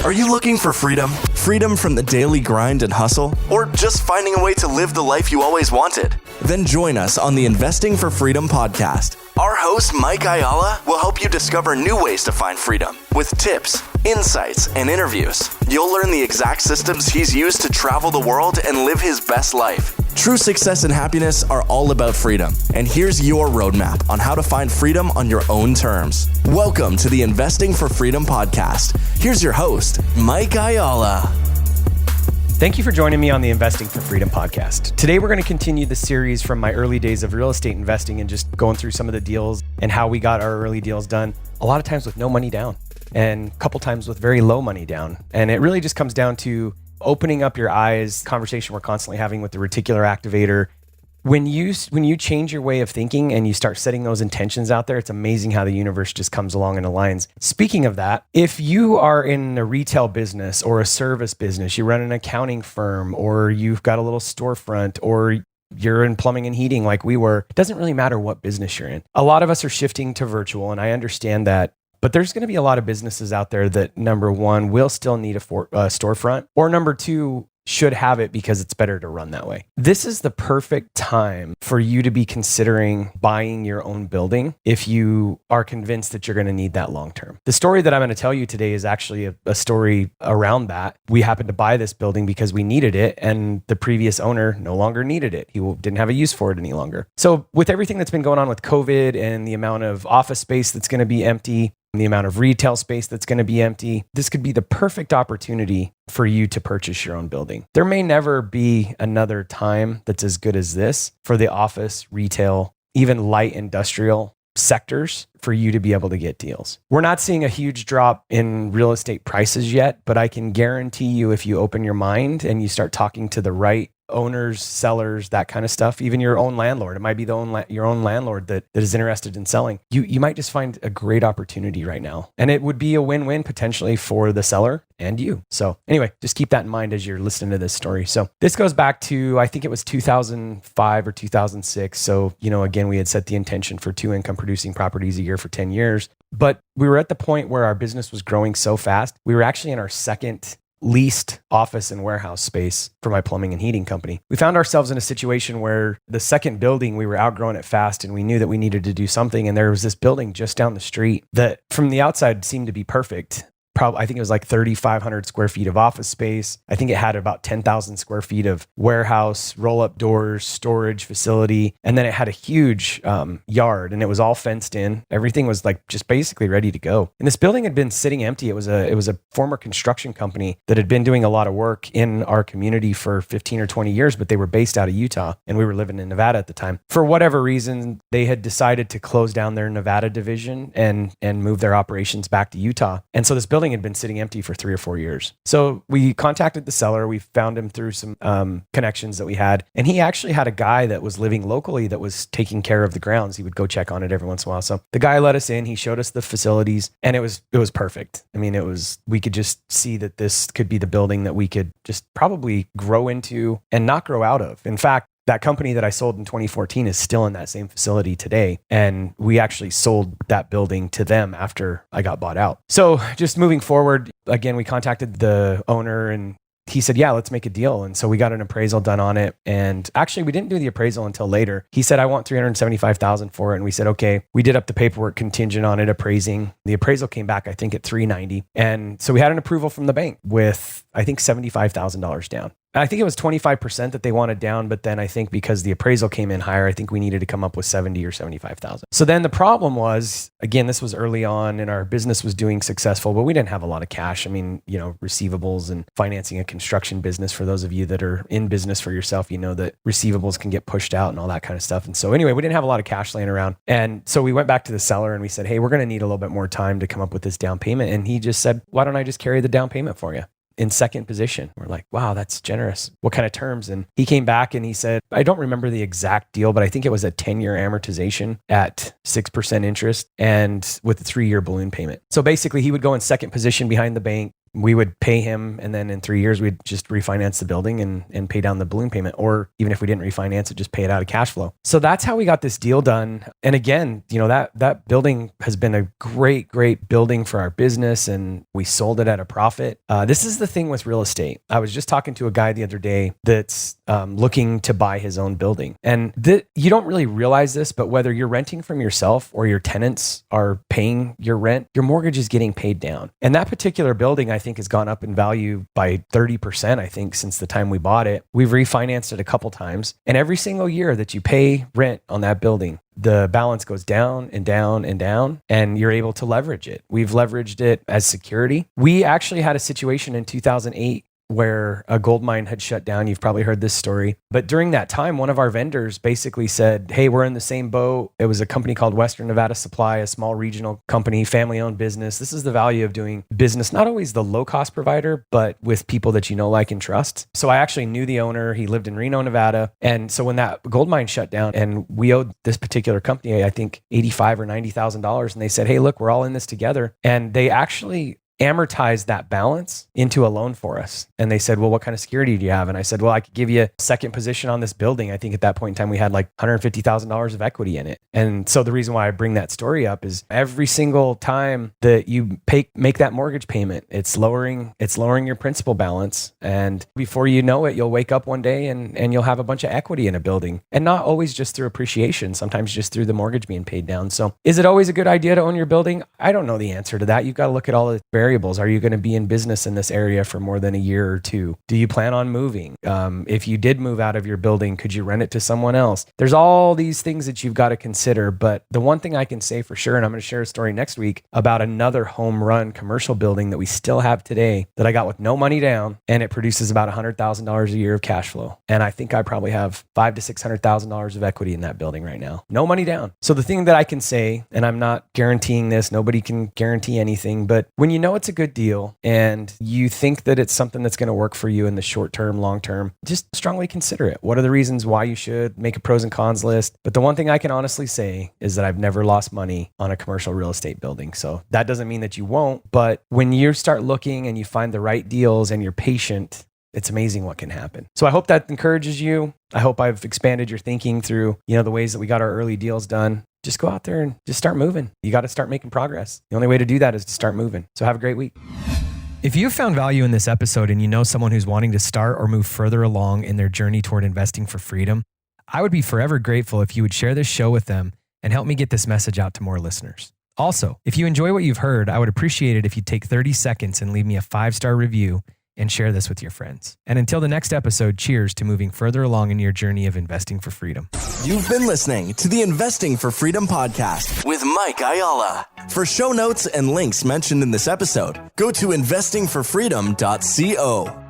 Are you looking for freedom? Freedom from the daily grind and hustle? Or just finding a way to live the life you always wanted? Then join us on the Investing for Freedom podcast. Our host, Mike Ayala, will help you discover new ways to find freedom with tips, insights, and interviews. You'll learn the exact systems he's used to travel the world and live his best life. True success and happiness are all about freedom. And here's your roadmap on how to find freedom on your own terms. Welcome to the Investing for Freedom podcast. Here's your host, Mike Ayala. Thank you for joining me on the Investing for Freedom podcast. Today, we're going to continue the series from my early days of real estate investing and just going through some of the deals and how we got our early deals done. A lot of times with no money down and a couple times with very low money down. And it really just comes down to opening up your eyes, conversation we're constantly having with the reticular activator. When you change your way of thinking and you start setting those intentions out there, it's amazing how the universe just comes along and aligns. Speaking of that, if you are in a retail business or a service business, you run an accounting firm, or you've got a little storefront, or you're in plumbing and heating like we were, it doesn't really matter what business you're in. A lot of us are shifting to virtual, and I understand that. But there's going to be a lot of businesses out there that, number one, will still need a storefront, or number two, should have it because it's better to run that way. This is the perfect time for you to be considering buying your own building if you are convinced that you're going to need that long term. The story that I'm going to tell you today is actually a story around that. We happened to buy this building because we needed it, and the previous owner no longer needed it. He didn't have a use for it any longer. So with everything that's been going on with COVID and the amount of office space that's going to be empty, the amount of retail space that's going to be empty, this could be the perfect opportunity for you to purchase your own building. There may never be another time that's as good as this for the office, retail, even light industrial sectors for you to be able to get deals. We're not seeing a huge drop in real estate prices yet, but I can guarantee you if you open your mind and you start talking to the right owners, sellers, that kind of stuff, even your own landlord. It might be your own landlord that is interested in selling. You might just find a great opportunity right now. And it would be a win-win potentially for the seller and you. So anyway, just keep that in mind as you're listening to this story. So this goes back to, I think it was 2005 or 2006. So, again, we had set the intention for 2 income producing properties a year for 10 years. But we were at the point where our business was growing so fast. We were actually in our second leased office and warehouse space for my plumbing and heating company. We found ourselves in a situation where the second building, we were outgrowing it fast, and we knew that we needed to do something. And there was this building just down the street that from the outside seemed to be perfect. I think it was like 3,500 square feet of office space. I think it had about 10,000 square feet of warehouse, roll-up doors, storage facility. And then it had a huge yard, and it was all fenced in. Everything was like just basically ready to go. And this building had been sitting empty. It was a former construction company that had been doing a lot of work in our community for 15 or 20 years, but they were based out of Utah, and we were living in Nevada at the time. For whatever reason, they had decided to close down their Nevada division and move their operations back to Utah. And so this building had been sitting empty for 3 or 4 years. So we contacted the seller. We found him through some connections that we had. And he actually had a guy that was living locally that was taking care of the grounds. He would go check on it every once in a while. So the guy let us in. He showed us the facilities, and it was perfect. I mean, we could just see that this could be the building that we could just probably grow into and not grow out of. In fact, that company that I sold in 2014 is still in that same facility today. And we actually sold that building to them after I got bought out. So just moving forward, again, we contacted the owner, and he said, yeah, let's make a deal. And so we got an appraisal done on it. And actually, we didn't do the appraisal until later. He said, I want $375,000 for it. And we said, okay. We did up the paperwork contingent on it appraising. The appraisal came back, I think, at $390,000. And so we had an approval from the bank with, I think, $75,000 down. I think it was 25% that they wanted down, but then I think because the appraisal came in higher, I think we needed to come up with 70 or 75,000. So then the problem was, again, this was early on and our business was doing successful, but we didn't have a lot of cash. I mean, receivables and financing a construction business, for those of you that are in business for yourself, you know that receivables can get pushed out and all that kind of stuff. And so anyway, we didn't have a lot of cash laying around. And so we went back to the seller and we said, hey, we're going to need a little bit more time to come up with this down payment. And he just said, why don't I just carry the down payment for you? In second position. We're like, wow, that's generous. What kind of terms? And he came back and he said, I don't remember the exact deal, but I think it was a 10-year amortization at 6% interest and with a 3-year balloon payment. So basically he would go in second position behind the bank. we would pay him, and then in 3 years, we'd just refinance the building and pay down the balloon payment. Or even if we didn't refinance it, just pay it out of cash flow. So that's how we got this deal done. And again, that building has been a great building for our business, and we sold it at a profit. This is the thing with real estate. I was just talking to a guy the other day that's looking to buy his own building. And you don't really realize this, but whether you're renting from yourself or your tenants are paying your rent, your mortgage is getting paid down. And that particular building, I think, has gone up in value by 30%, I think, since the time we bought it. We've refinanced it a couple times. And every single year that you pay rent on that building, the balance goes down and down and down, and you're able to leverage it. We've leveraged it as security. We actually had a situation in 2008 where a gold mine had shut down. You've probably heard this story. But during that time, one of our vendors basically said, hey, we're in the same boat. It was a company called Western Nevada Supply, a small regional company, family-owned business. This is the value of doing business, not always the low-cost provider, but with people that you know, like, and trust. So I actually knew the owner. He lived in Reno, Nevada. And so when that gold mine shut down and we owed this particular company, I think $85,000 or $90,000, and they said, hey, look, we're all in this together. And they actually amortize that balance into a loan for us. And they said, well, what kind of security do you have? And I said, well, I could give you a second position on this building. I think at that point in time, we had like $150,000 of equity in it. And so the reason why I bring that story up is every single time that you make that mortgage payment, it's lowering your principal balance. And before you know it, you'll wake up one day and you'll have a bunch of equity in a building, and not always just through appreciation, sometimes just through the mortgage being paid down. So is it always a good idea to own your building? I don't know the answer to that. You've got to look at all the variables. Are you going to be in business in this area for more than a year or two? Do you plan on moving? If you did move out of your building, could you rent it to someone else? There's all these things that you've got to consider. But the one thing I can say for sure, and I'm going to share a story next week about another home run commercial building that we still have today that I got with no money down, and it produces about $100,000 a year of cash flow. And I think I probably have $500,000 to $600,000 of equity in that building right now. No money down. So the thing that I can say, and I'm not guaranteeing this, nobody can guarantee anything, but when you know it's a good deal and you think that it's something that's going to work for you in the short term, long term, just strongly consider it. What are the reasons why you should? Make a pros and cons list. But the one thing I can honestly say is that I've never lost money on a commercial real estate building. So that doesn't mean that you won't, but when you start looking and you find the right deals and you're patient, it's amazing what can happen. So I hope that encourages you. I hope I've expanded your thinking through, the ways that we got our early deals done. Just go out there and just start moving. You got to start making progress. The only way to do that is to start moving. So have a great week. If you found value in this episode and you know someone who's wanting to start or move further along in their journey toward investing for freedom, I would be forever grateful if you would share this show with them and help me get this message out to more listeners. Also, if you enjoy what you've heard, I would appreciate it if you'd take 30 seconds and leave me a 5-star review and share this with your friends. And until the next episode, cheers to moving further along in your journey of investing for freedom. You've been listening to the Investing for Freedom podcast with Mike Ayala. For show notes and links mentioned in this episode, go to investingforfreedom.co.